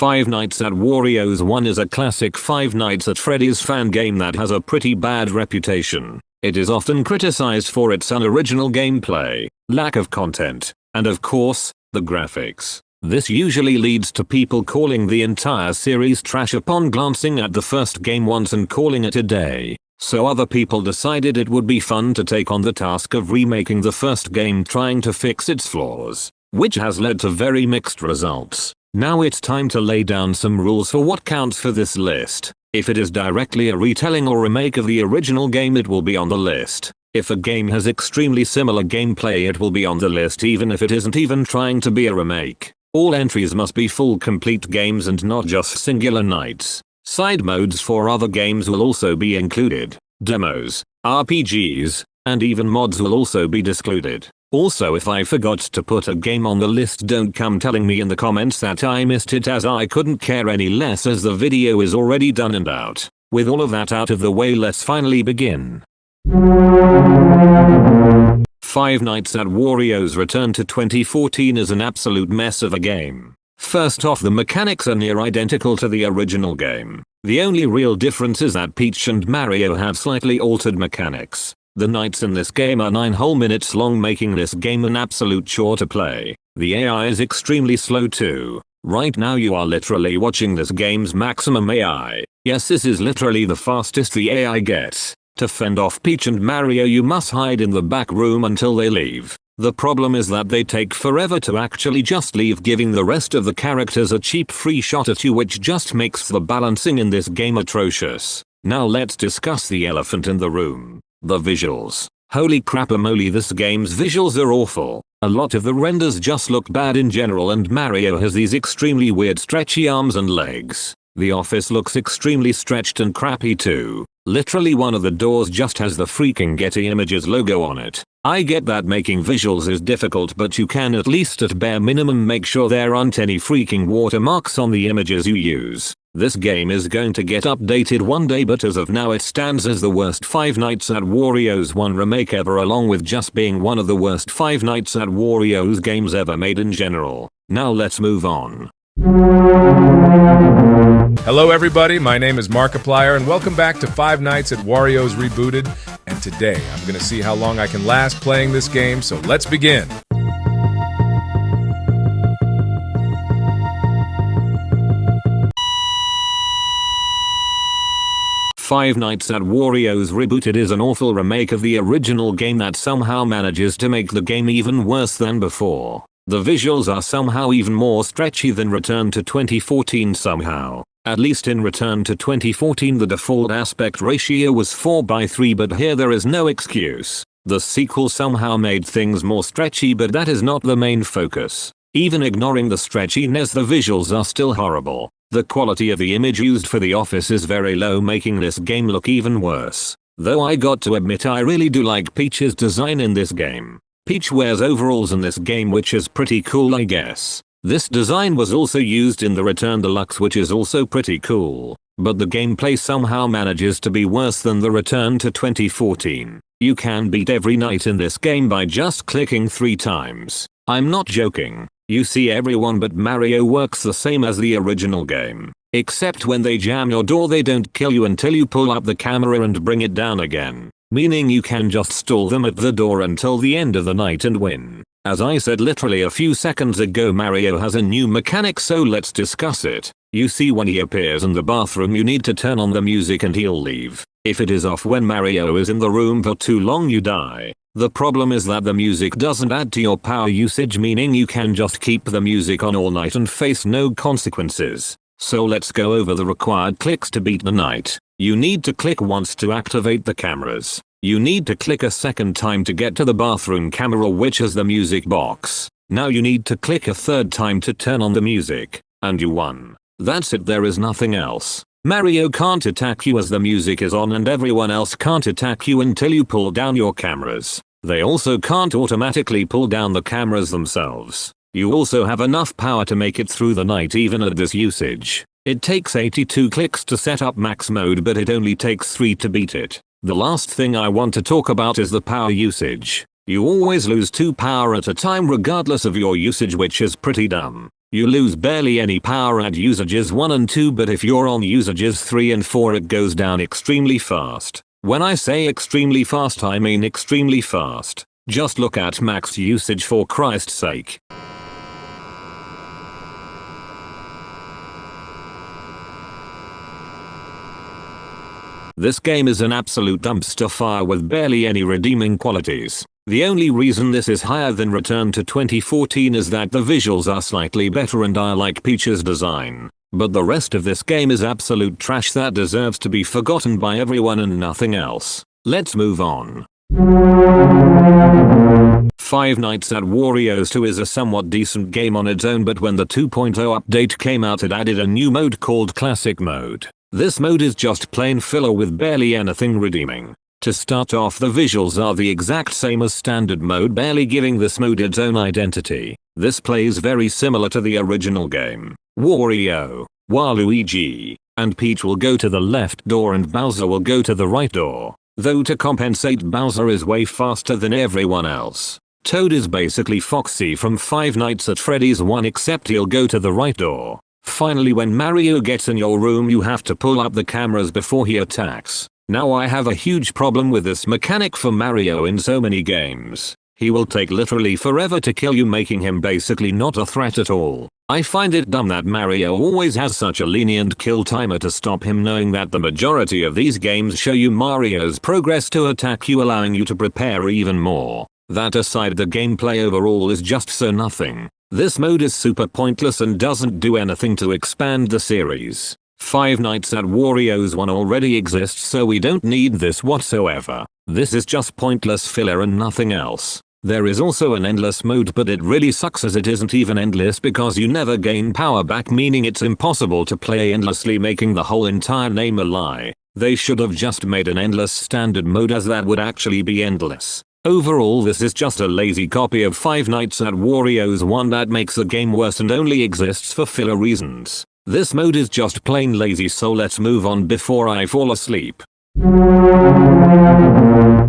Five Nights at Wario's 1 is a classic Five Nights at Freddy's fan game that has a pretty bad reputation. It is often criticized for its unoriginal gameplay, lack of content, and of course, the graphics. This usually leads to people calling the entire series trash upon glancing at the first game once and calling it a day. So other people decided it would be fun to take on the task of remaking the first game, trying to fix its flaws, which has led to very mixed results. Now it's time to lay down some rules for what counts for this list. If it is directly a retelling or remake of the original game, it will be on the list. If a game has extremely similar gameplay, it will be on the list even if it isn't even trying to be a remake. All entries must be full complete games and not just singular nights. Side modes for other games will also be included. Demos, RPGs, and even mods will also be excluded. Also, if I forgot to put a game on the list, don't come telling me in the comments that I missed it, as I couldn't care any less as the video is already done and out. With all of that out of the way, let's finally begin. Five Nights at Wario's return to 2014 is an absolute mess of a game. First off, the mechanics are near identical to the original game. The only real difference is that Peach and Mario have slightly altered mechanics. The nights in this game are 9 whole minutes long, making this game an absolute chore to play. The AI is extremely slow too. Right now you are literally watching this game's maximum AI. Yes, this is literally the fastest the AI gets. To fend off Peach and Mario, you must hide in the back room until they leave. The problem is that they take forever to actually just leave, giving the rest of the characters a cheap free shot at you, which just makes the balancing in this game atrocious. Now let's discuss the elephant in the room. The visuals. Holy crap-a-moly, this game's visuals are awful. A lot of the renders just look bad in general, and Mario has these extremely weird stretchy arms and legs. The office looks extremely stretched and crappy too. Literally one of the doors just has the freaking Getty Images logo on it. I get that making visuals is difficult, but you can at least at bare minimum make sure there aren't any freaking watermarks on the images you use. This game is going to get updated one day, but as of now it stands as the worst Five Nights at Wario's 1 remake ever, along with just being one of the worst Five Nights at Wario's games ever made in general. Now let's move on. Hello everybody, my name is Markiplier and welcome back to Five Nights at Wario's Rebooted, and today I'm gonna see how long I can last playing this game, so let's begin. Five Nights at Wario's Rebooted is an awful remake of the original game that somehow manages to make the game even worse than before. The visuals are somehow even more stretchy than Return to 2014 somehow. At least in Return to 2014 the default aspect ratio was 4:3, but here there is no excuse. The sequel somehow made things more stretchy, but that is not the main focus. Even ignoring the stretchiness, the visuals are still horrible. The quality of the image used for the office is very low, making this game look even worse. Though I got to admit, I really do like Peach's design in this game. Peach wears overalls in this game, which is pretty cool, I guess. This design was also used in the Return Deluxe, which is also pretty cool. But the gameplay somehow manages to be worse than the Return to 2014. You can beat every night in this game by just clicking 3 times. I'm not joking. You see, everyone but Mario works the same as the original game. Except when they jam your door, they don't kill you until you pull up the camera and bring it down again. Meaning you can just stall them at the door until the end of the night and win. As I said literally a few seconds ago, Mario has a new mechanic, so let's discuss it. You see, when he appears in the bathroom, you need to turn on the music and he'll leave. If it is off when Mario is in the room for too long, you die. The problem is that the music doesn't add to your power usage, meaning you can just keep the music on all night and face no consequences. So let's go over the required clicks to beat the night. You need to click once to activate the cameras. You need to click a second time to get to the bathroom camera, which is the music box. Now you need to click a third time to turn on the music. And you won. That's it, there is nothing else. Mario can't attack you as the music is on, and everyone else can't attack you until you pull down your cameras. They also can't automatically pull down the cameras themselves. You also have enough power to make it through the night even at this usage. It takes 82 clicks to set up max mode, but it only takes 3 to beat it. The last thing I want to talk about is the power usage. You always lose 2 power at a time regardless of your usage, which is pretty dumb. You lose barely any power at usages 1 and 2, but if you're on usages 3 and 4 it goes down extremely fast. When I say extremely fast I mean extremely fast. Just look at max usage for Christ's sake. This game is an absolute dumpster fire with barely any redeeming qualities. The only reason this is higher than Return to 2014 is that the visuals are slightly better and I like Peach's design. But the rest of this game is absolute trash that deserves to be forgotten by everyone and nothing else. Let's move on. Five Nights at Wario's 2 is a somewhat decent game on its own, but when the 2.0 update came out it added a new mode called Classic Mode. This mode is just plain filler with barely anything redeeming. To start off, the visuals are the exact same as standard mode, barely giving this mode its own identity. This plays very similar to the original game. Wario, Waluigi, and Peach will go to the left door and Bowser will go to the right door. Though to compensate, Bowser is way faster than everyone else. Toad is basically Foxy from Five Nights at Freddy's 1, except he'll go to the right door. Finally, when Mario gets in your room you have to pull up the cameras before he attacks. Now I have a huge problem with this mechanic for Mario in so many games. He will take literally forever to kill you, making him basically not a threat at all. I find it dumb that Mario always has such a lenient kill timer to stop him, knowing that the majority of these games show you Mario's progress to attack you, allowing you to prepare even more. That aside, the gameplay overall is just so nothing. This mode is super pointless and doesn't do anything to expand the series. Five Nights at Wario's 1 already exists, so we don't need this whatsoever. This is just pointless filler and nothing else. There is also an endless mode, but it really sucks as it isn't even endless because you never gain power back, meaning it's impossible to play endlessly, making the whole entire name a lie. They should have just made an endless standard mode, as that would actually be endless. Overall, this is just a lazy copy of Five Nights at Wario's 1 that makes the game worse and only exists for filler reasons. This mode is just plain lazy, so let's move on before I fall asleep.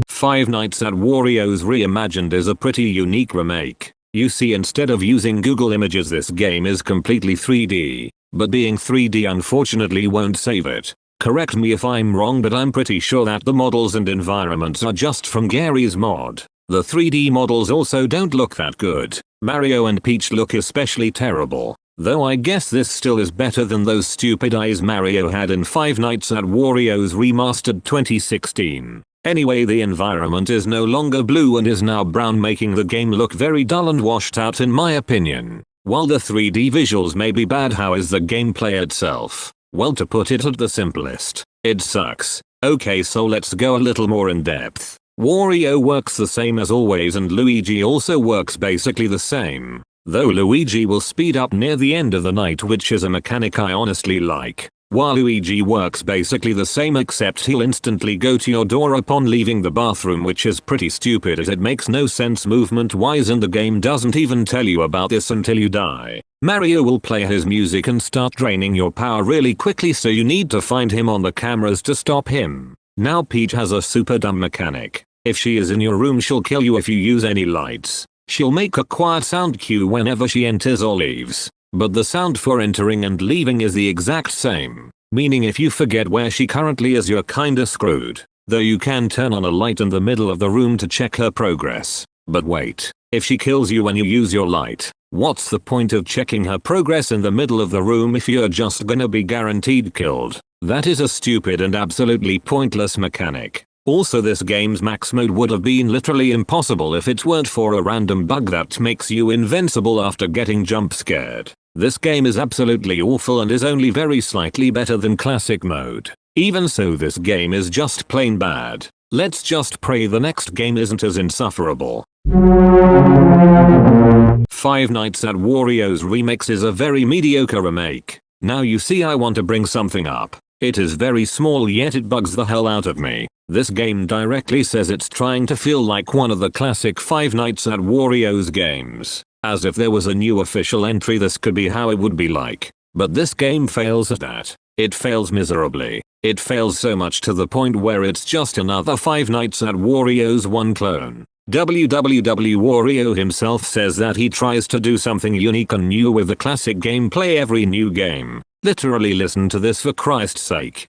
Five Nights at Wario's Reimagined is a pretty unique remake. You see, instead of using Google Images, this game is completely 3D. But being 3D unfortunately won't save it. Correct me if I'm wrong, but I'm pretty sure that the models and environments are just from Gary's mod. The 3D models also don't look that good. Mario and Peach look especially terrible. Though I guess this still is better than those stupid eyes Mario had in Five Nights at Wario's Remastered 2016. Anyway, the environment is no longer blue and is now brown, making the game look very dull and washed out in my opinion. While the 3D visuals may be bad, how is the gameplay itself? Well, to put it at the simplest, it sucks. Okay, so let's go a little more in depth. Wario works the same as always and Luigi also works basically the same. Though Luigi will speed up near the end of the night, which is a mechanic I honestly like. Waluigi works basically the same, except he'll instantly go to your door upon leaving the bathroom, which is pretty stupid as it makes no sense movement wise and the game doesn't even tell you about this until you die. Mario will play his music and start draining your power really quickly, so you need to find him on the cameras to stop him. Now Peach has a super dumb mechanic. If she is in your room she'll kill you if you use any lights. She'll make a quiet sound cue whenever she enters or leaves. But the sound for entering and leaving is the exact same. Meaning if you forget where she currently is you're kinda screwed. Though you can turn on a light in the middle of the room to check her progress. But wait, if she kills you when you use your light, what's the point of checking her progress in the middle of the room if you're just gonna be guaranteed killed? That is a stupid and absolutely pointless mechanic. Also, this game's max mode would have been literally impossible if it weren't for a random bug that makes you invincible after getting jump scared. This game is absolutely awful and is only very slightly better than classic mode. Even so, this game is just plain bad. Let's just pray the next game isn't as insufferable. Five Nights at Wario's Remix is a very mediocre remake. Now you see, I want to bring something up. It is very small, yet it bugs the hell out of me. This game directly says it's trying to feel like one of the classic Five Nights at Wario's games. As if there was a new official entry this could be how it would be like. But this game fails at that. It fails miserably. It fails so much to the point where it's just another Five Nights at Wario's 1 clone. Wario himself says that he tries to do something unique and new with the classic gameplay every new game. Literally listen to this for Christ's sake.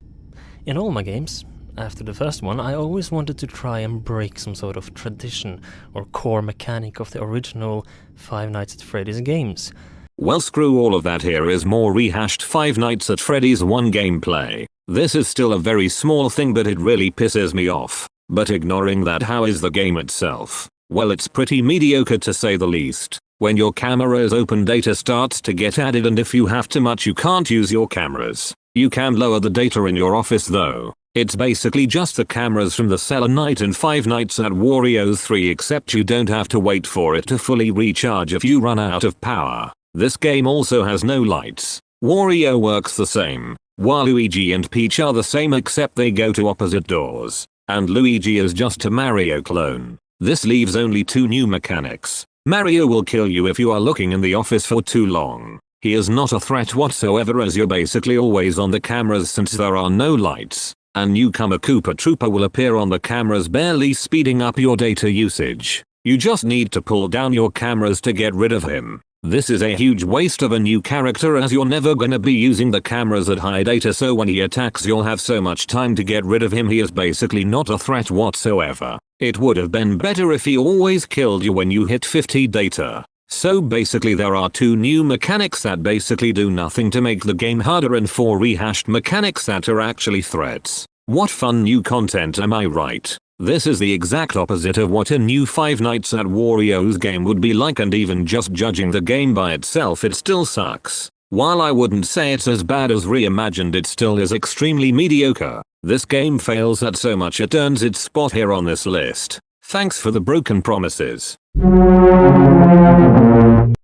In all my games, after the first one, I always wanted to try and break some sort of tradition or core mechanic of the original Five Nights at Freddy's games. Well, screw all of that. Here is more rehashed Five Nights at Freddy's 1 gameplay. This is still a very small thing, but it really pisses me off. But ignoring that, how is the game itself? Well, it's pretty mediocre to say the least. When your camera is open, data starts to get added, and if you have too much, you can't use your cameras. You can lower the data in your office though. It's basically just the cameras from the Cellar Night and Five Nights at Wario 3, except you don't have to wait for it to fully recharge if you run out of power. This game also has no lights. Wario works the same. Waluigi and Peach are the same, except they go to opposite doors. And Luigi is just a Mario clone. This leaves only 2 new mechanics. Mario will kill you if you are looking in the office for too long. He is not a threat whatsoever, as you're basically always on the cameras since there are no lights. And newcomer Koopa Troopa will appear on the cameras, barely speeding up your data usage. You just need to pull down your cameras to get rid of him. This is a huge waste of a new character, as you're never gonna be using the cameras at high data, so when he attacks you'll have so much time to get rid of him. He is basically not a threat whatsoever. It would have been better if he always killed you when you hit 50 data. So basically there are 2 new mechanics that basically do nothing to make the game harder, and 4 rehashed mechanics that are actually threats. What fun new content, am I right? This is the exact opposite of what a new Five Nights at Wario's game would be like, and even just judging the game by itself, it still sucks. While I wouldn't say it's as bad as Reimagined, it still is extremely mediocre. This game fails at so much it earns its spot here on this list. Thanks for the broken promises.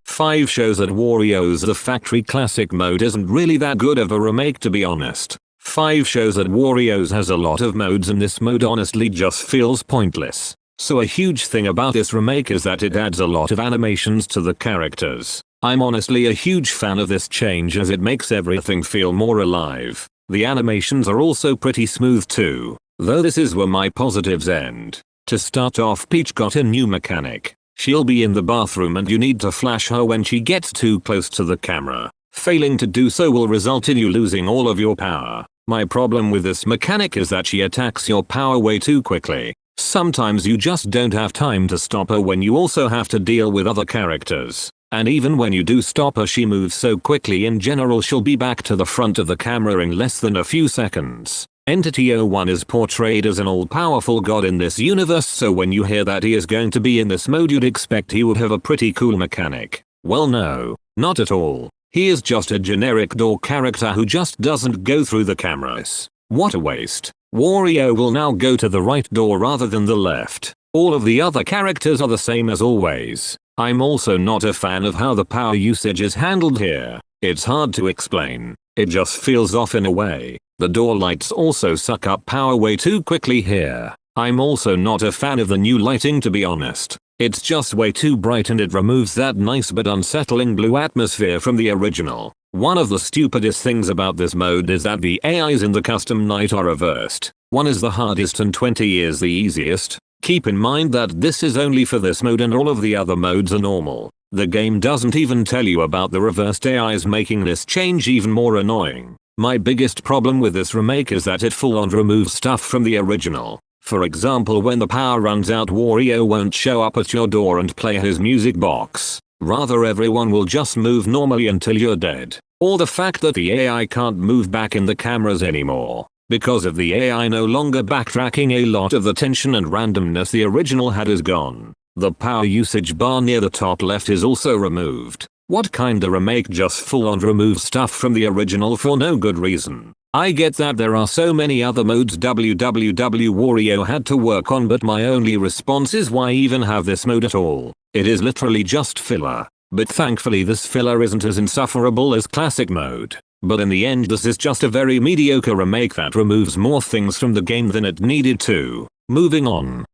5 shows at Wario's. The factory classic mode isn't really that good of a remake, to be honest. 5 shows at Wario's has a lot of modes, and this mode honestly just feels pointless. So a huge thing about this remake is that it adds a lot of animations to the characters. I'm honestly a huge fan of this change, as it makes everything feel more alive. The animations are also pretty smooth too, though this is where my positives end. To start off, Peach got a new mechanic. She'll be in the bathroom and you need to flash her when she gets too close to the camera. Failing to do so will result in you losing all of your power. My problem with this mechanic is that she attacks your power way too quickly. Sometimes you just don't have time to stop her when you also have to deal with other characters. And even when you do stop her, she moves so quickly, in general she'll be back to the front of the camera in less than a few seconds. Entity 01 is portrayed as an all-powerful god in this universe, so when you hear that he is going to be in this mode, you'd expect he would have a pretty cool mechanic. Well, no, not at all. He is just a generic door character who just doesn't go through the cameras. What a waste. Wario will now go to the right door rather than the left. All of the other characters are the same as always. I'm also not a fan of how the power usage is handled here. It's hard to explain. It just feels off in a way. The door lights also suck up power way too quickly here. I'm also not a fan of the new lighting, to be honest. It's just way too bright and it removes that nice but unsettling blue atmosphere from the original. One of the stupidest things about this mode is that the AIs in the custom night are reversed. One is the hardest and 20 is the easiest. Keep in mind that this is only for this mode and all of the other modes are normal. The game doesn't even tell you about the reversed AIs, making this change even more annoying. My biggest problem with this remake is that it full-on removes stuff from the original. For example, when the power runs out, Wario won't show up at your door and play his music box. Rather, everyone will just move normally until you're dead. Or the fact that the AI can't move back in the cameras anymore. Because of the AI no longer backtracking, a lot of the tension and randomness the original had is gone. The power usage bar near the top left is also removed. What kinda remake just full-on removes stuff from the original for no good reason? I get that there are so many other modes Wario had to work on, but my only response is, why even have this mode at all? It is literally just filler. But thankfully this filler isn't as insufferable as classic mode. But in the end, this is just a very mediocre remake that removes more things from the game than it needed to. Moving on.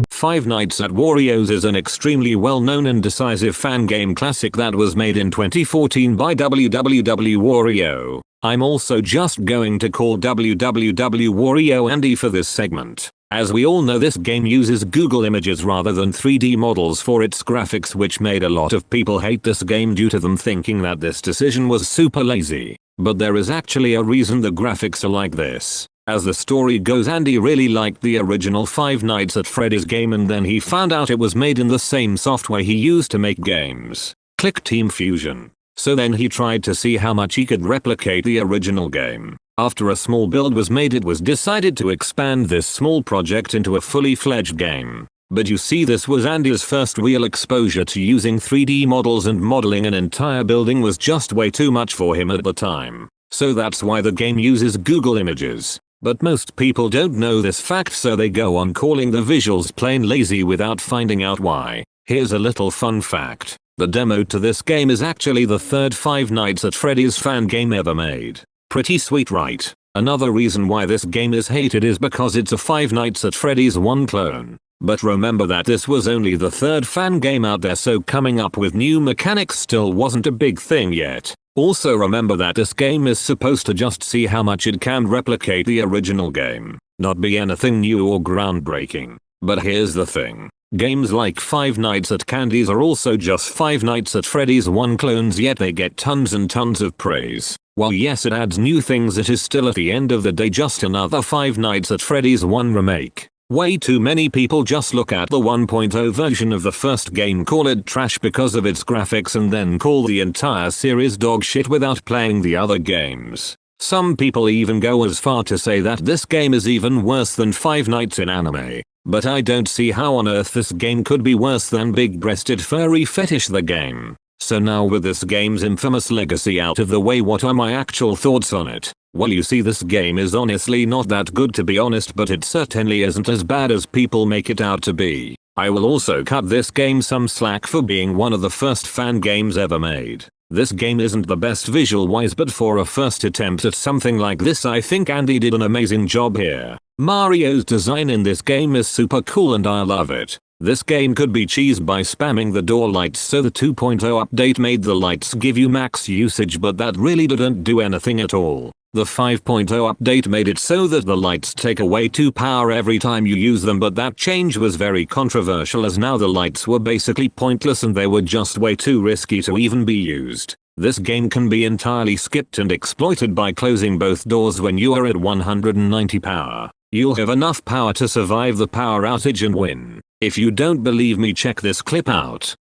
Five Nights at Wario's is an extremely well-known and decisive fan game classic that was made in 2014 by Wario. I'm also just going to call Wario Andy for this segment. As we all know, this game uses Google Images rather than 3D models for its graphics, which made a lot of people hate this game due to them thinking that this decision was super lazy. But there is actually a reason the graphics are like this. As the story goes, Andy really liked the original Five Nights at Freddy's game, and then he found out it was made in the same software he used to make games. Click Team Fusion. So then he tried to see how much he could replicate the original game. After a small build was made, it was decided to expand this small project into a fully fledged game. But you see, this was Andy's first real exposure to using 3D models, and modeling an entire building was just way too much for him at the time. So that's why the game uses Google Images. But most people don't know this fact, so they go on calling the visuals plain lazy without finding out why. Here's a little fun fact. The demo to this game is actually the third Five Nights at Freddy's fan game ever made. Pretty sweet, right? Another reason why this game is hated is because it's a Five Nights at Freddy's 1 clone. But remember that this was only the third fan game out there, so coming up with new mechanics still wasn't a big thing yet. Also remember that this game is supposed to just see how much it can replicate the original game, not be anything new or groundbreaking. But here's the thing. Games like Five Nights at Candy's are also just Five Nights at Freddy's 1 clones, yet they get tons and tons of praise. While yes, it adds new things, it is still at the end of the day just another Five Nights at Freddy's 1 remake. Way too many people just look at the 1.0 version of the first game, call it trash because of its graphics, and then call the entire series dog shit without playing the other games. Some people even go as far to say that this game is even worse than Five Nights in anime. But I don't see how on earth this game could be worse than Big-Breasted Furry Fetish the game. So now, with this game's infamous legacy out of the way, what are my actual thoughts on it? Well, you see, this game is honestly not that good, to be honest, but it certainly isn't as bad as people make it out to be. I will also cut this game some slack for being one of the first fan games ever made. This game isn't the best visual-wise, but for a first attempt at something like this, I think Andy did an amazing job here. Mario's design in this game is super cool and I love it. This game could be cheesed by spamming the door lights, so the 2.0 update made the lights give you max usage, but that really didn't do anything at all. The 5.0 update made it so that the lights take away 2 power every time you use them, but that change was very controversial, as now the lights were basically pointless and they were just way too risky to even be used. This game can be entirely skipped and exploited by closing both doors when you are at 190 power. You'll have enough power to survive the power outage and win. If you don't believe me, check this clip out.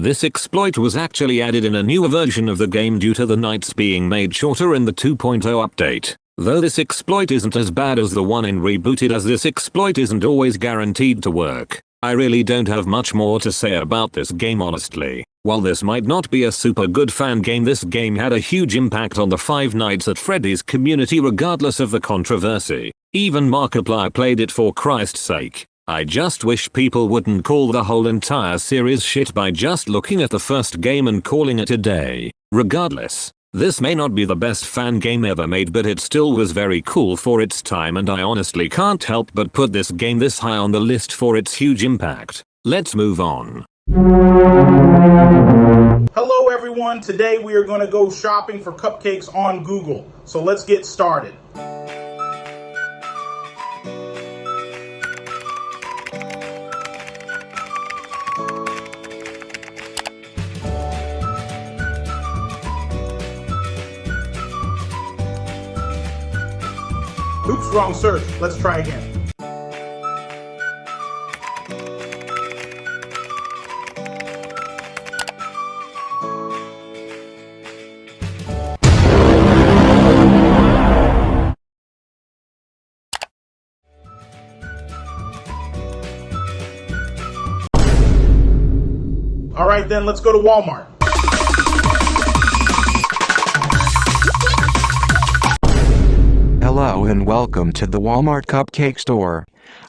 This exploit was actually added in a newer version of the game due to the nights being made shorter in the 2.0 update. Though this exploit isn't as bad as the one in Rebooted, as this exploit isn't always guaranteed to work. I really don't have much more to say about this game, honestly. While this might not be a super good fan game, this game had a huge impact on the Five Nights at Freddy's community regardless of the controversy. Even Markiplier played it, for Christ's sake. I just wish people wouldn't call the whole entire series shit by just looking at the first game and calling it a day. Regardless, this may not be the best fan game ever made, but it still was very cool for its time, and I honestly can't help but put this game this high on the list for its huge impact. Let's move on. Hello everyone, today we are going to go shopping for cupcakes on Google. So let's get started. Oops, wrong search. Let's try again. Alright then, let's go to Walmart. Hello and welcome to the Walmart Cupcake Store.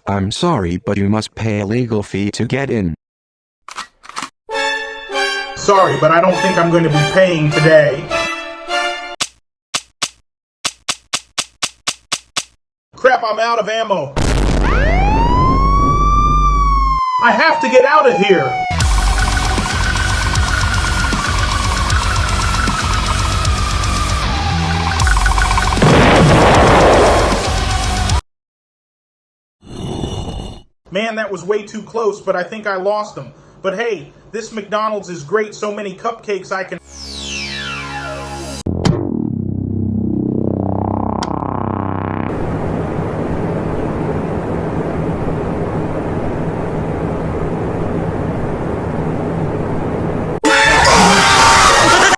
I'm sorry, but you must pay a legal fee to get in. Sorry, but I don't think I'm going to be paying today. Crap, I'm out of ammo. I have to get out of here. Man, that was way too close, but I think I lost them. But hey, this McDonald's is great, so many cupcakes I can...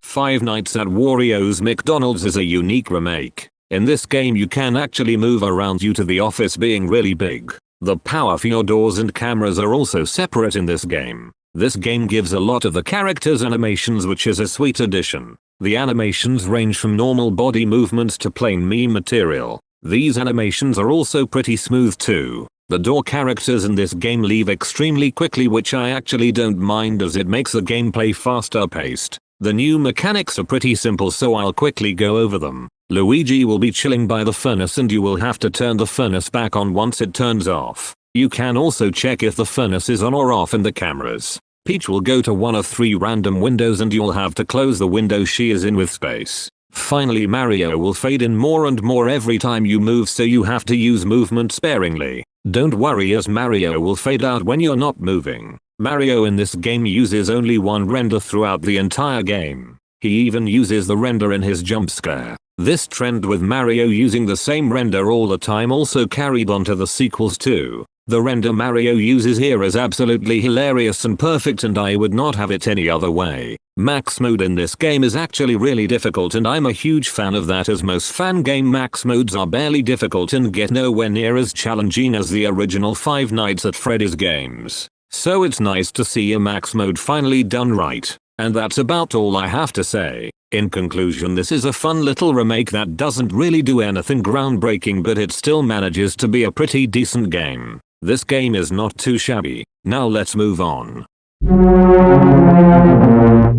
Five Nights at Wario's McDonald's is a unique remake. In this game you can actually move around due to the office being really big. The power for your doors and cameras are also separate in this game. This game gives a lot of the characters animations, which is a sweet addition. The animations range from normal body movements to plain meme material. These animations are also pretty smooth too. The door characters in this game leave extremely quickly, which I actually don't mind as it makes the gameplay faster paced. The new mechanics are pretty simple, so I'll quickly go over them. Luigi will be chilling by the furnace and you will have to turn the furnace back on once it turns off. You can also check if the furnace is on or off in the cameras. Peach will go to one of 3 random windows and you'll have to close the window she is in with space. Finally, Mario will fade in more and more every time you move, so you have to use movement sparingly. Don't worry, as Mario will fade out when you're not moving. Mario in this game uses only one render throughout the entire game. He even uses the render in his jump scare. This trend with Mario using the same render all the time also carried on to the sequels too. The render Mario uses here is absolutely hilarious and perfect, and I would not have it any other way. Max mode in this game is actually really difficult, and I'm a huge fan of that, as most fan game max modes are barely difficult and get nowhere near as challenging as the original Five Nights at Freddy's games. So it's nice to see a max mode finally done right. And that's about all I have to say. In conclusion, this is a fun little remake that doesn't really do anything groundbreaking, but it still manages to be a pretty decent game. This game is not too shabby. Now let's move on.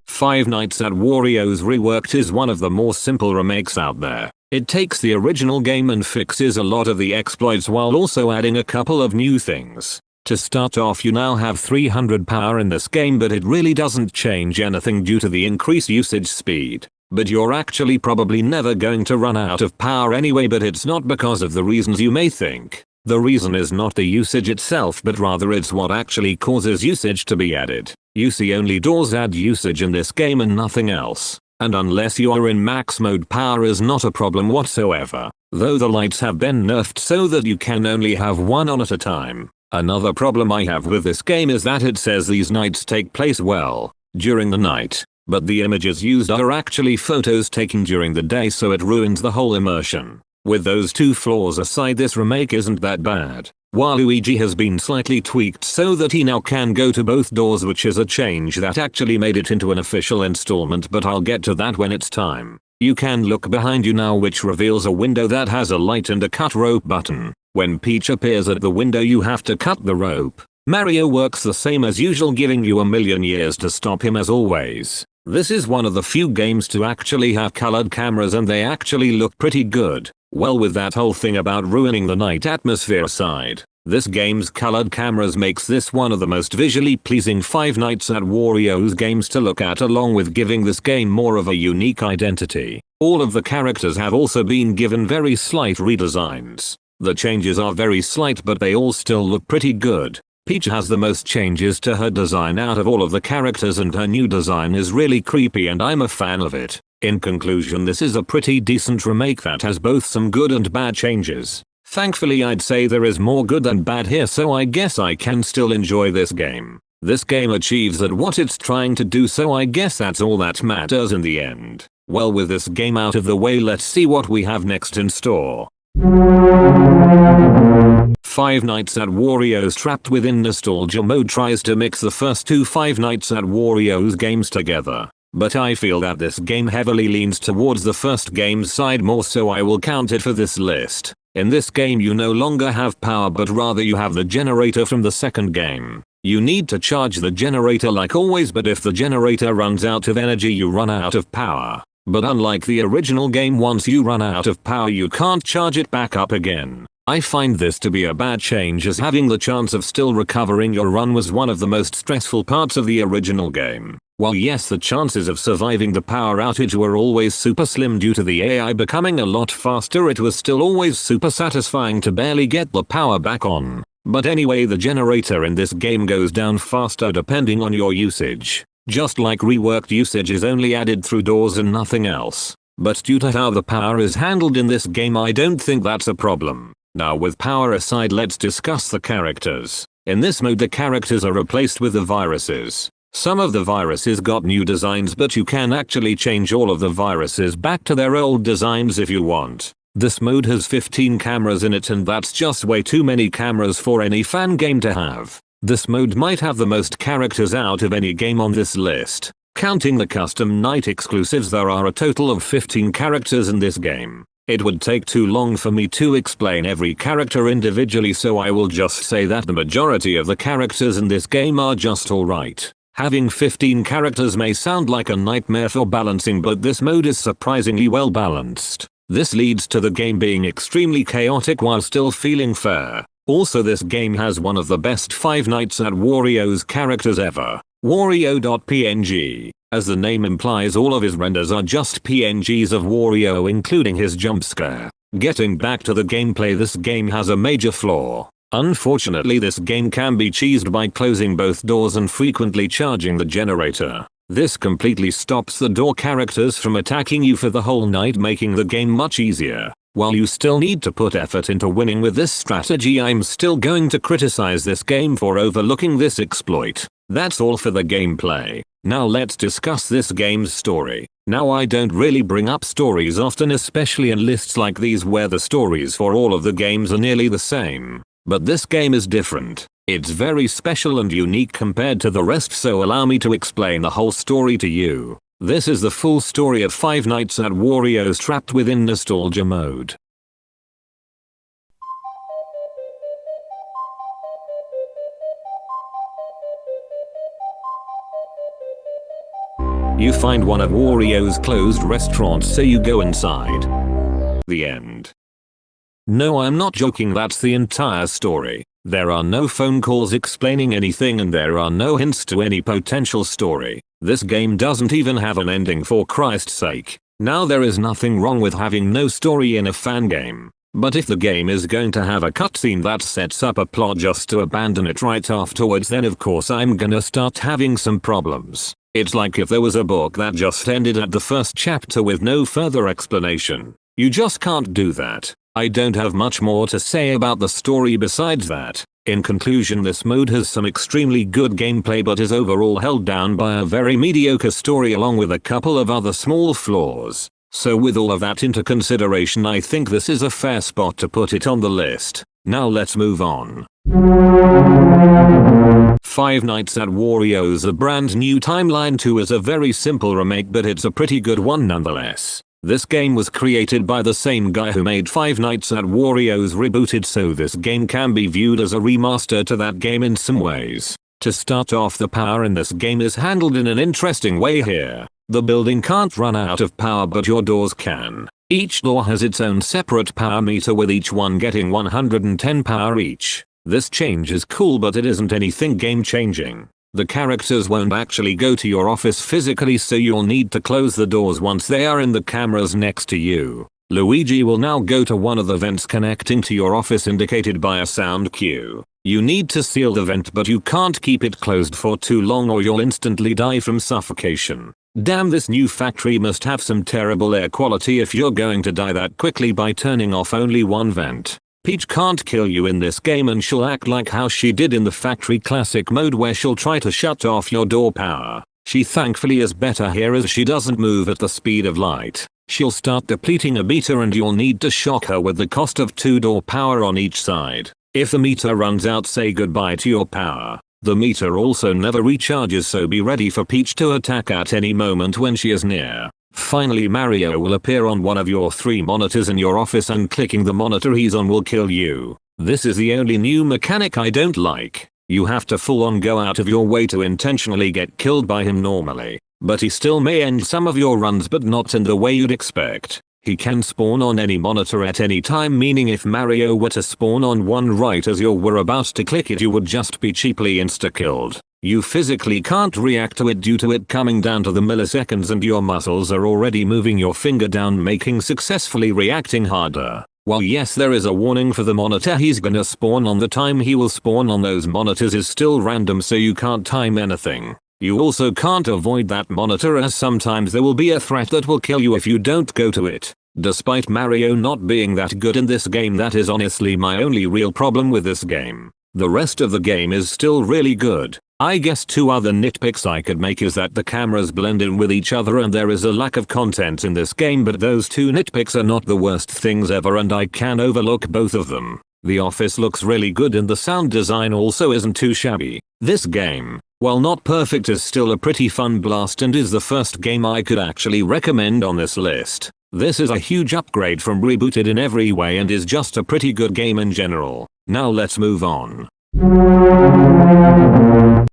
Five Nights at Wario's Reworked is one of the more simple remakes out there. It takes the original game and fixes a lot of the exploits while also adding a couple of new things. To start off, you now have 300 power in this game, but it really doesn't change anything due to the increased usage speed. But you're actually probably never going to run out of power anyway, but it's not because of the reasons you may think. The reason is not the usage itself, but rather it's what actually causes usage to be added. You see, only doors add usage in this game and nothing else. And unless you are in max mode, power is not a problem whatsoever. Though the lights have been nerfed so that you can only have one on at a time. Another problem I have with this game is that it says these nights take place during the night, but the images used are actually photos taken during the day, so it ruins the whole immersion. With those two flaws aside, this remake isn't that bad. Waluigi has been slightly tweaked so that he now can go to both doors, which is a change that actually made it into an official installment, but I'll get to that when it's time. You can look behind you now, which reveals a window that has a light and a cut rope button. When Peach appears at the window, you have to cut the rope. Mario works the same as usual, giving you a million years to stop him as always. This is one of the few games to actually have colored cameras, and they actually look pretty good. Well, with that whole thing about ruining the night atmosphere aside, this game's colored cameras makes this one of the most visually pleasing Five Nights at Wario's games to look at, along with giving this game more of a unique identity. All of the characters have also been given very slight redesigns. The changes are very slight, but they all still look pretty good. Peach has the most changes to her design out of all of the characters, and her new design is really creepy and I'm a fan of it. In conclusion, this is a pretty decent remake that has both some good and bad changes. Thankfully, I'd say there is more good than bad here, so I guess I can still enjoy this game. This game achieves at what it's trying to do, so I guess that's all that matters in the end. Well, with this game out of the way, let's see what we have next in store. Five Nights at Wario's Trapped Within Nostalgia mode tries to mix the first two Five Nights at Wario's games together, but I feel that this game heavily leans towards the first game's side more, so I will count it for this list. In this game you no longer have power, but rather you have the generator from the second game. You need to charge the generator like always, but if the generator runs out of energy you run out of power. But unlike the original game, once you run out of power you can't charge it back up again. I find this to be a bad change, as having the chance of still recovering your run was one of the most stressful parts of the original game. While yes, the chances of surviving the power outage were always super slim due to the AI becoming a lot faster, it was still always super satisfying to barely get the power back on. But anyway, the generator in this game goes down faster depending on your usage. Just like Reworked, usage is only added through doors and nothing else. But due to how the power is handled in this game, I don't think that's a problem. Now, with power aside, let's discuss the characters. In this mode the characters are replaced with the viruses. Some of the viruses got new designs, but you can actually change all of the viruses back to their old designs if you want. This mode has 15 cameras in it, and that's just way too many cameras for any fan game to have. This mode might have the most characters out of any game on this list. Counting the custom night exclusives, there are a total of 15 characters in this game. It would take too long for me to explain every character individually, so I will just say that the majority of the characters in this game are just alright. Having 15 characters may sound like a nightmare for balancing, but this mode is surprisingly well balanced. This leads to the game being extremely chaotic while still feeling fair. Also, this game has one of the best Five Nights at Wario's characters ever, Wario.png. As the name implies, all of his renders are just PNGs of Wario, including his jump scare. Getting back to the gameplay, this game has a major flaw. Unfortunately, this game can be cheesed by closing both doors and frequently charging the generator. This completely stops the door characters from attacking you for the whole night, making the game much easier. While you still need to put effort into winning with this strategy, I'm still going to criticize this game for overlooking this exploit. That's all for the gameplay. Now let's discuss this game's story. Now, I don't really bring up stories often, especially in lists like these where the stories for all of the games are nearly the same. But this game is different. It's very special and unique compared to the rest, so allow me to explain the whole story to you. This is the full story of Five Nights at Wario's Trapped Within Nostalgia mode. You find one of Wario's closed restaurants, so you go inside. The end. No, I'm not joking, that's the entire story. There are no phone calls explaining anything, and there are no hints to any potential story. This game doesn't even have an ending, for Christ's sake. Now, there is nothing wrong with having no story in a fan game. But if the game is going to have a cutscene that sets up a plot just to abandon it right afterwards, then of course I'm gonna start having some problems. It's like if there was a book that just ended at the first chapter with no further explanation. You just can't do that. I don't have much more to say about the story besides that. In conclusion, this mode has some extremely good gameplay but is overall held down by a very mediocre story along with a couple of other small flaws. So with all of that into consideration, I think this is a fair spot to put it on the list. Now let's move on. Five Nights at Wario's A Brand New Timeline 2 is a very simple remake, but it's a pretty good one nonetheless. This game was created by the same guy who made Five Nights at Wario's Rebooted, so this game can be viewed as a remaster to that game in some ways. To start off, the power in this game is handled in an interesting way here. The building can't run out of power, but your doors can. Each door has its own separate power meter, with each one getting 110 power each. This change is cool, but it isn't anything game changing. The characters won't actually go to your office physically, so you'll need to close the doors once they are in the cameras next to you. Luigi will now go to one of the vents connecting to your office indicated by a sound cue. You need to seal the vent, but you can't keep it closed for too long or you'll instantly die from suffocation. Damn, this new factory must have some terrible air quality if you're going to die that quickly by turning off only one vent. Peach can't kill you in this game, and she'll act like how she did in the factory classic mode where she'll try to shut off your door power. She thankfully is better here as she doesn't move at the speed of light. She'll start depleting a meter and you'll need to shock her with the cost of 2 door power on each side. If the meter runs out, say goodbye to your power. The meter also never recharges, so be ready for Peach to attack at any moment when she is near. Finally, Mario will appear on one of your 3 monitors in your office, and clicking the monitor he's on will kill you. This is the only new mechanic I don't like. You have to full on go out of your way to intentionally get killed by him normally. But he still may end some of your runs, but not in the way you'd expect. He can spawn on any monitor at any time, meaning if Mario were to spawn on one right as you were about to click it, you would just be cheaply insta-killed. You physically can't react to it due to it coming down to the milliseconds, and your muscles are already moving your finger down, making successfully reacting harder. While yes, there is a warning for the monitor he's gonna spawn on, the time he will spawn on those monitors is still random, so you can't time anything. You also can't avoid that monitor, as sometimes there will be a threat that will kill you if you don't go to it. Despite Mario not being that good in this game, that is honestly my only real problem with this game. The rest of the game is still really good. I guess 2 other nitpicks I could make is that the cameras blend in with each other and there is a lack of content in this game, but those 2 nitpicks are not the worst things ever and I can overlook both of them. The office looks really good and the sound design also isn't too shabby. This game, while not perfect, is still a pretty fun blast and is the first game I could actually recommend on this list. This is a huge upgrade from Rebooted in every way and is just a pretty good game in general. Now let's move on.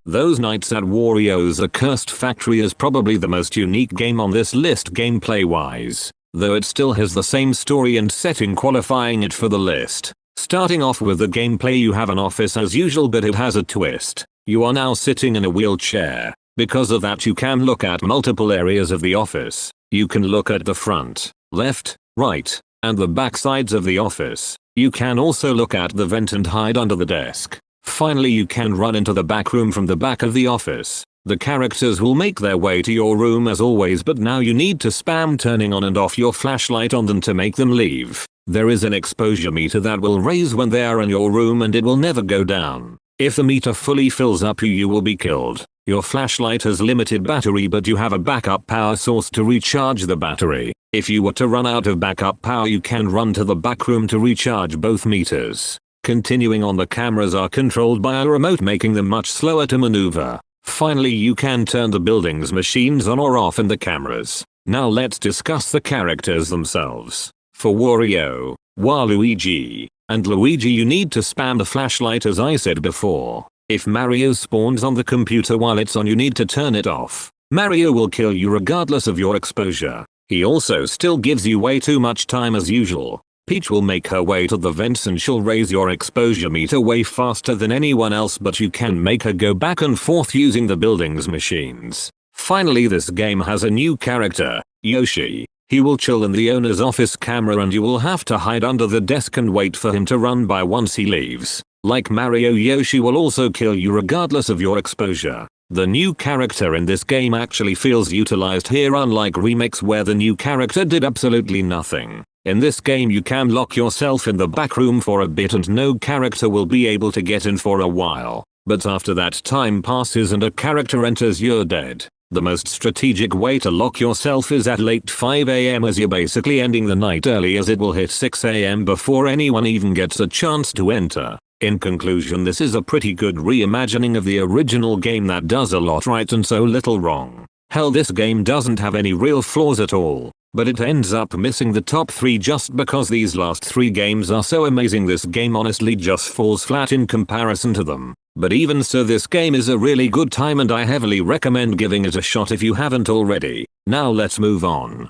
Those Nights at Wario's Accursed Factory is probably the most unique game on this list gameplay wise, though it still has the same story and setting qualifying it for the list. Starting off with the gameplay, you have an office as usual, but it has a twist. You are now sitting in a wheelchair. Because of that, you can look at multiple areas of the office. You can look at the front, left, right, and the back sides of the office. You can also look at the vent and hide under the desk. Finally, you can run into the back room from the back of the office. The characters will make their way to your room as always, but now you need to spam turning on and off your flashlight on them to make them leave. There is an exposure meter that will raise when they are in your room and it will never go down. If the meter fully fills up, you will be killed. Your flashlight has limited battery, but you have a backup power source to recharge the battery. If you were to run out of backup power, you can run to the back room to recharge both meters. Continuing on, the cameras are controlled by a remote, making them much slower to maneuver. Finally, you can turn the building's machines on or off and the cameras. Now let's discuss the characters themselves. For Wario, Waluigi, and Luigi, you need to spam the flashlight as I said before. If Mario spawns on the computer while it's on, you need to turn it off. Mario will kill you regardless of your exposure. He also still gives you way too much time as usual. Peach will make her way to the vents and she'll raise your exposure meter way faster than anyone else, but you can make her go back and forth using the building's machines. Finally, this game has a new character, Yoshi. He will chill in the owner's office camera and you will have to hide under the desk and wait for him to run by once he leaves. Like Mario, Yoshi will also kill you regardless of your exposure. The new character in this game actually feels utilized here, unlike remakes where the new character did absolutely nothing. In this game, you can lock yourself in the back room for a bit and no character will be able to get in for a while. But after that time passes and a character enters, you're dead. The most strategic way to lock yourself is at late 5 AM, as you're basically ending the night early, as it will hit 6 AM before anyone even gets a chance to enter. In conclusion, this is a pretty good reimagining of the original game that does a lot right and so little wrong. Hell, this game doesn't have any real flaws at all, but it ends up missing the top 3 just because these last 3 games are so amazing. This game honestly just falls flat in comparison to them. But even so, this game is a really good time and I heavily recommend giving it a shot if you haven't already. Now let's move on.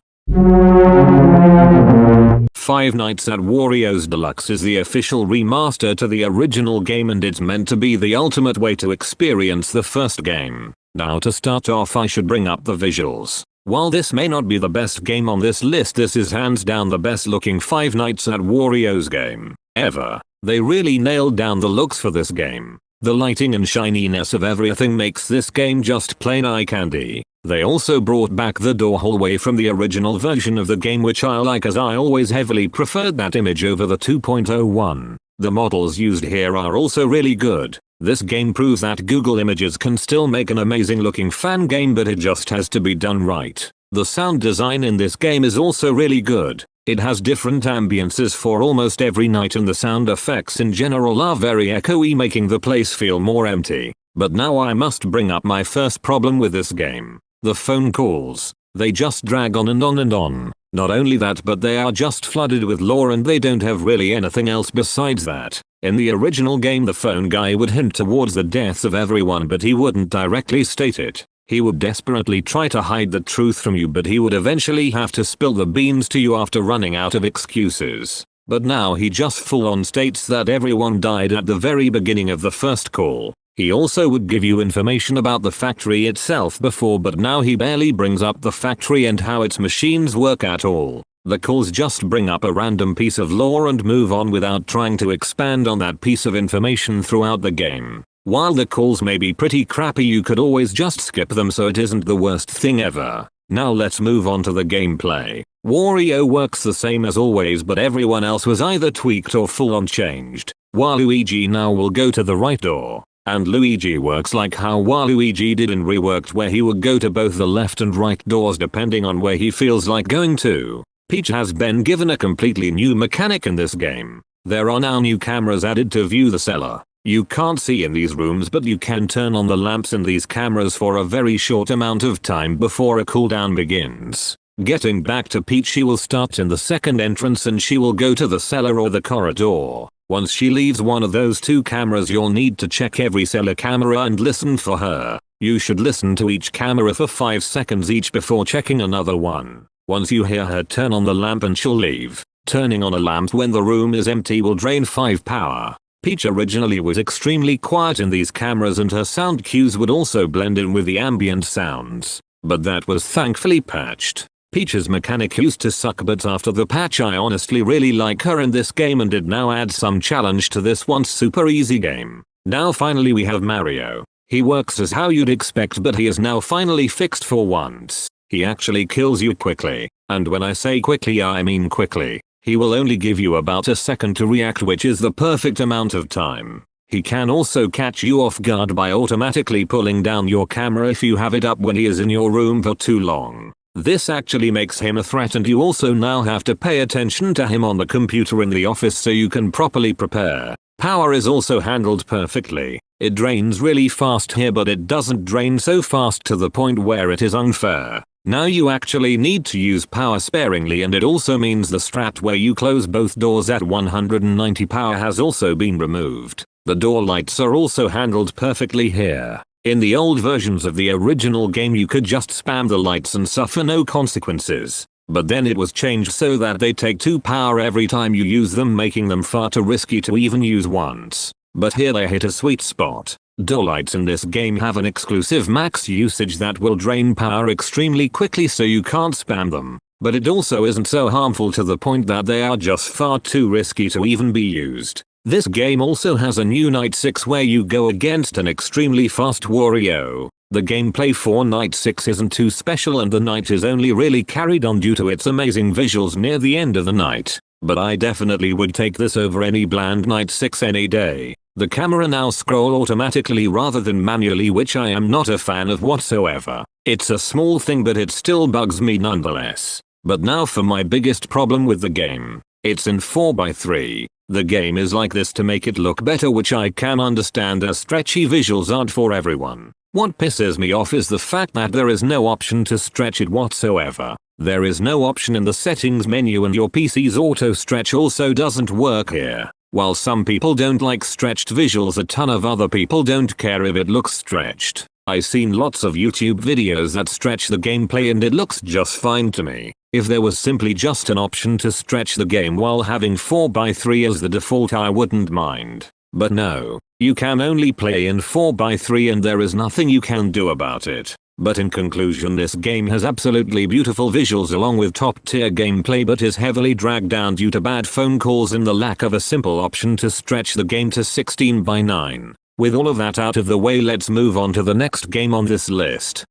Five Nights at Wario's Deluxe is the official remaster to the original game and it's meant to be the ultimate way to experience the first game. Now to start off, I should bring up the visuals. While this may not be the best game on this list, this is hands down the best looking Five Nights at Wario's game ever. They really nailed down the looks for this game. The lighting and shininess of everything makes this game just plain eye candy. They also brought back the door hallway from the original version of the game, which I like, as I always heavily preferred that image over the 2.0 one. The models used here are also really good. This game proves that Google Images can still make an amazing looking fan game, but it just has to be done right. The sound design in this game is also really good. It has different ambiences for almost every night and the sound effects in general are very echoey, making the place feel more empty. But now I must bring up my first problem with this game. The phone calls. They just drag on and on and on. Not only that, but they are just flooded with lore and they don't have really anything else besides that. In the original game the phone guy would hint towards the deaths of everyone, but he wouldn't directly state it. He would desperately try to hide the truth from you, but he would eventually have to spill the beans to you after running out of excuses. But now he just full on states that everyone died at the very beginning of the first call. He also would give you information about the factory itself before, but now he barely brings up the factory and how its machines work at all. The calls just bring up a random piece of lore and move on without trying to expand on that piece of information throughout the game. While the calls may be pretty crappy, you could always just skip them, so it isn't the worst thing ever. Now let's move on to the gameplay. Wario works the same as always, but everyone else was either tweaked or full on changed. Waluigi now will go to the right door. And Luigi works like how Waluigi did in Reworked, where he would go to both the left and right doors depending on where he feels like going to. Peach has been given a completely new mechanic in this game. There are now new cameras added to view the cellar. You can't see in these rooms, but you can turn on the lamps in these cameras for a very short amount of time before a cooldown begins. Getting back to Peach, she will start in the second entrance and she will go to the cellar or the corridor. Once she leaves one of those two cameras, you'll need to check every cellar camera and listen for her. You should listen to each camera for 5 seconds each before checking another one. Once you hear her turn on the lamp and she'll leave. Turning on a lamp when the room is empty will drain 5 power. Peach originally was extremely quiet in these cameras and her sound cues would also blend in with the ambient sounds. But that was thankfully patched. Peach's mechanic used to suck, but after the patch I honestly really like her in this game and it now adds some challenge to this once super easy game. Now finally we have Mario. He works as how you'd expect, but he is now finally fixed for once. He actually kills you quickly. And when I say quickly I mean quickly. He will only give you about a second to react, which is the perfect amount of time. He can also catch you off guard by automatically pulling down your camera if you have it up when he is in your room for too long. This actually makes him a threat, and you also now have to pay attention to him on the computer in the office so you can properly prepare. Power is also handled perfectly. It drains really fast here, but it doesn't drain so fast to the point where it is unfair. Now you actually need to use power sparingly, and it also means the strat where you close both doors at 190 power has also been removed. The door lights are also handled perfectly here. In the old versions of the original game you could just spam the lights and suffer no consequences. But then it was changed so that they take 2 power every time you use them, making them far too risky to even use once. But here they hit a sweet spot. Door lights in this game have an exclusive max usage that will drain power extremely quickly, so you can't spam them. But it also isn't so harmful to the point that they are just far too risky to even be used. This game also has a new Night 6 where you go against an extremely fast Wario. The gameplay for Night 6 isn't too special, and the night is only really carried on due to its amazing visuals near the end of the night. But I definitely would take this over any bland Night 6 any day. The camera now scroll automatically rather than manually, which I am not a fan of whatsoever. It's a small thing, but it still bugs me nonetheless. But now for my biggest problem with the game. It's in 4x3. The game is like this to make it look better, which I can understand as stretchy visuals aren't for everyone. What pisses me off is the fact that there is no option to stretch it whatsoever. There is no option in the settings menu, and your PC's auto stretch also doesn't work here. While some people don't like stretched visuals, a ton of other people don't care if it looks stretched. I've seen lots of YouTube videos that stretch the gameplay and it looks just fine to me. If there was simply just an option to stretch the game while having 4x3 as the default, I wouldn't mind. But no, you can only play in 4x3 and there is nothing you can do about it. But in conclusion, this game has absolutely beautiful visuals along with top tier gameplay, but is heavily dragged down due to bad phone calls and the lack of a simple option to stretch the game to 16:9. With all of that out of the way, let's move on to the next game on this list.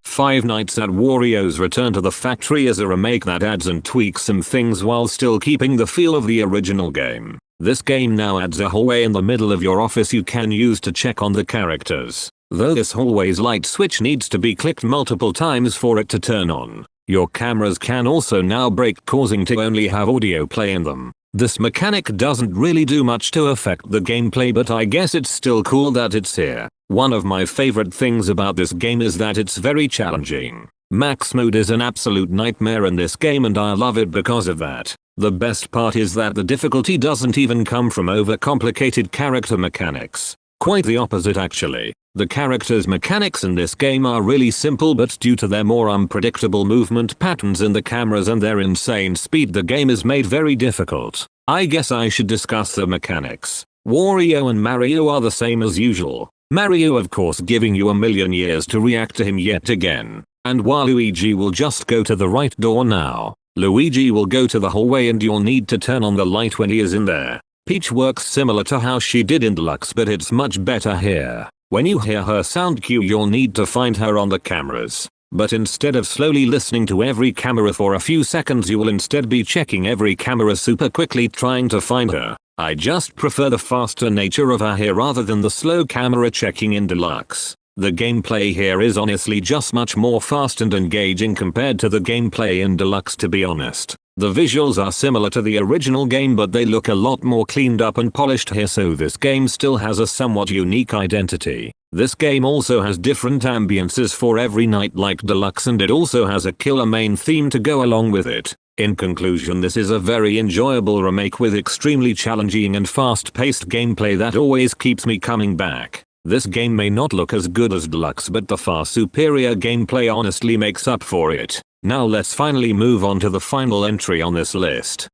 Five Nights at Wario's Return to the Factory is a remake that adds and tweaks some things while still keeping the feel of the original game. This game now adds a hallway in the middle of your office you can use to check on the characters. though this hallway's light switch needs to be clicked multiple times for it to turn on. Your cameras can also now break, causing to only have audio play in them. This mechanic doesn't really do much to affect the gameplay, but I guess it's still cool that it's here. One of my favorite things about this game is that it's very challenging. Max mode is an absolute nightmare in this game and I love it because of that. The best part is that the difficulty doesn't even come from overcomplicated character mechanics. Quite the opposite actually. The characters' mechanics in this game are really simple, but due to their more unpredictable movement patterns in the cameras and their insane speed, the game is made very difficult. I guess I should discuss the mechanics. Wario and Mario are the same as usual. Mario of course giving you a million years to react to him yet again. And while Luigi will just go to the right door now, Luigi will go to the hallway and you'll need to turn on the light when he is in there. Peach works similar to how she did in Deluxe, but it's much better here. When you hear her sound cue, you'll need to find her on the cameras. But instead of slowly listening to every camera for a few seconds, you will instead be checking every camera super quickly trying to find her. I just prefer the faster nature of her here rather than the slow camera checking in Deluxe. The gameplay here is honestly just much more fast and engaging compared to the gameplay in Deluxe, to be honest. The visuals are similar to the original game, but they look a lot more cleaned up and polished here, so this game still has a somewhat unique identity. This game also has different ambiences for every night like Deluxe, and it also has a killer main theme to go along with it. In conclusion, this is a very enjoyable remake with extremely challenging and fast-paced gameplay that always keeps me coming back. This game may not look as good as Deluxe, but the far superior gameplay honestly makes up for it. Now let's finally move on to the final entry on this list.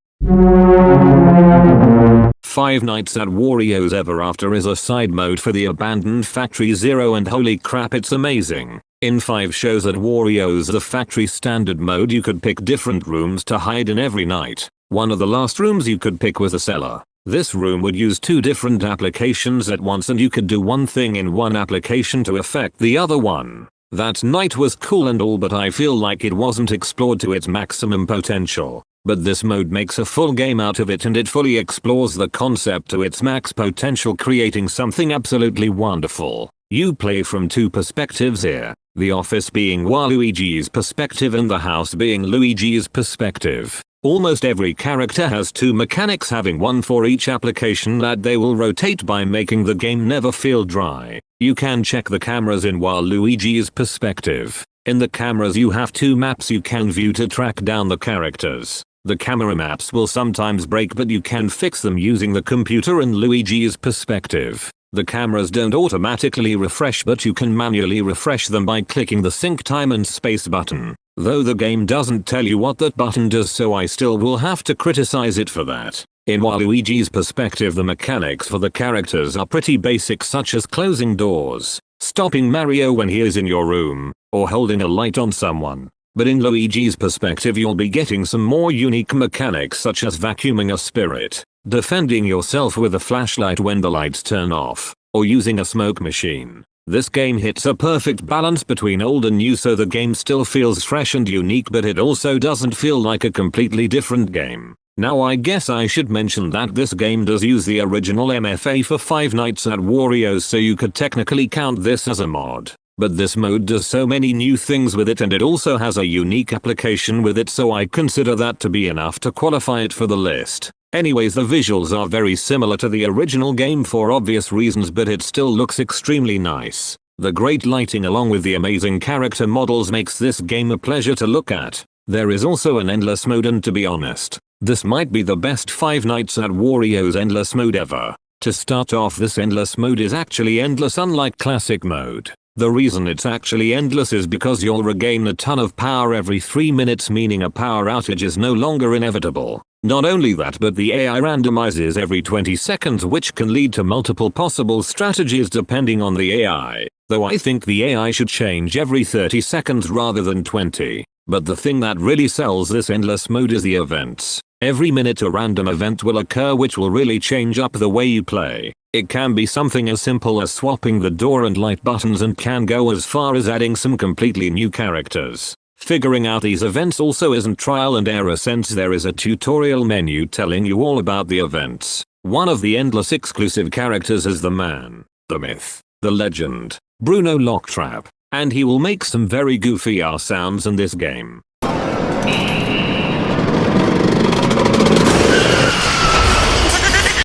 Five Nights at Wario's Ever After is a side mode for the abandoned Factory Zero, and holy crap, it's amazing. In 5 shows at Wario's the Factory Standard mode, you could pick different rooms to hide in every night. One of the last rooms you could pick was a cellar. This room would use 2 different applications at once, and you could do one thing in one application to affect the other one. That night was cool and all, but I feel like it wasn't explored to its maximum potential. But this mode makes a full game out of it, and it fully explores the concept to its max potential, creating something absolutely wonderful. You play from 2 perspectives here, the office being Waluigi's perspective and the house being Luigi's perspective. Almost every character has 2 mechanics, having one for each application that they will rotate by making the game never feel dry. You can check the cameras in Waluigi's perspective. In the cameras you have 2 maps you can view to track down the characters. The camera maps will sometimes break, but you can fix them using the computer in Luigi's perspective. The cameras don't automatically refresh, but you can manually refresh them by clicking the sync time and space button. Though the game doesn't tell you what that button does, so I still will have to criticize it for that. In Waluigi's perspective, the mechanics for the characters are pretty basic, such as closing doors, stopping Mario when he is in your room, or holding a light on someone. But in Luigi's perspective you'll be getting some more unique mechanics, such as vacuuming a spirit, defending yourself with a flashlight when the lights turn off, or using a smoke machine. This game hits a perfect balance between old and new, so the game still feels fresh and unique, but it also doesn't feel like a completely different game. Now I guess I should mention that this game does use the original MFA for Five Nights at Wario's, so you could technically count this as a mod. But this mode does so many new things with it, and it also has a unique application with it, so I consider that to be enough to qualify it for the list. Anyways, the visuals are very similar to the original game for obvious reasons, but it still looks extremely nice. The great lighting along with the amazing character models makes this game a pleasure to look at. There is also an endless mode, and to be honest, this might be the best Five Nights at Wario's endless mode ever. To start off, this endless mode is actually endless, unlike classic mode. The reason it's actually endless is because you'll regain a ton of power every 3 minutes, meaning a power outage is no longer inevitable. Not only that, but the AI randomizes every 20 seconds, which can lead to multiple possible strategies depending on the AI. Though I think the AI should change every 30 seconds rather than 20. But the thing that really sells this endless mode is the events. Every minute a random event will occur which will really change up the way you play. It can be something as simple as swapping the door and light buttons, and can go as far as adding some completely new characters. Figuring out these events also isn't trial and error, since there is a tutorial menu telling you all about the events. One of the endless exclusive characters is the man, the myth, the legend, Bruno Locktrap, and he will make some very goofy ass sounds in this game.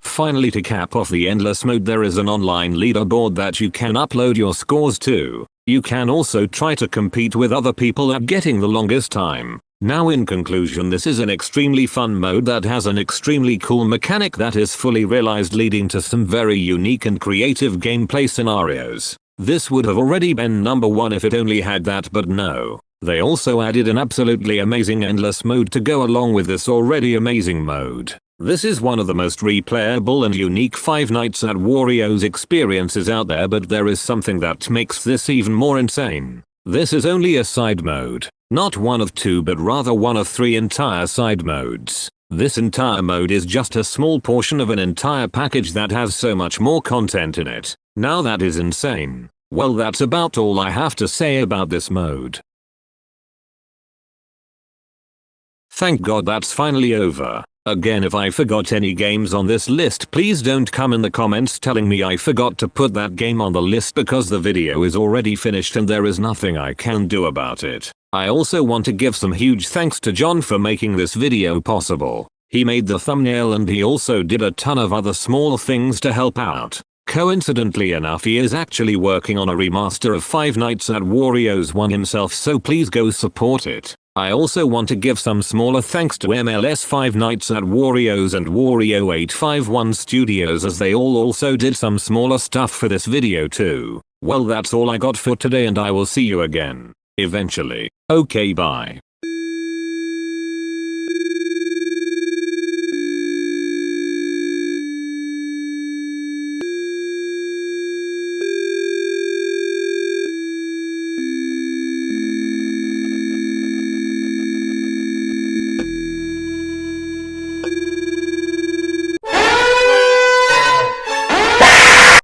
Finally, to cap off the endless mode, there is an online leaderboard that you can upload your scores to. You can also try to compete with other people at getting the longest time. Now in conclusion, this is an extremely fun mode that has an extremely cool mechanic that is fully realized, leading to some very unique and creative gameplay scenarios. This would have already been number one if it only had that, but no. They also added an absolutely amazing endless mode to go along with this already amazing mode. This is one of the most replayable and unique Five Nights at Wario's experiences out there, but there is something that makes this even more insane. This is only a side mode. Not one of two, but rather one of three entire side modes. This entire mode is just a small portion of an entire package that has so much more content in it. Now that is insane. Well, that's about all I have to say about this mode. Thank God that's finally over. Again, if I forgot any games on this list, please don't come in the comments telling me I forgot to put that game on the list, because the video is already finished and there is nothing I can do about it. I also want to give some huge thanks to John for making this video possible. He made the thumbnail and he also did a ton of other small things to help out. Coincidentally enough, he is actually working on a remaster of Five Nights at Wario's 1 himself, so please go support it. I also want to give some smaller thanks to MLS Five Nights at Wario's and Wario 851 Studios, as they all also did some smaller stuff for this video too. Well, that's all I got for today, and I will see you again eventually. Okay, bye.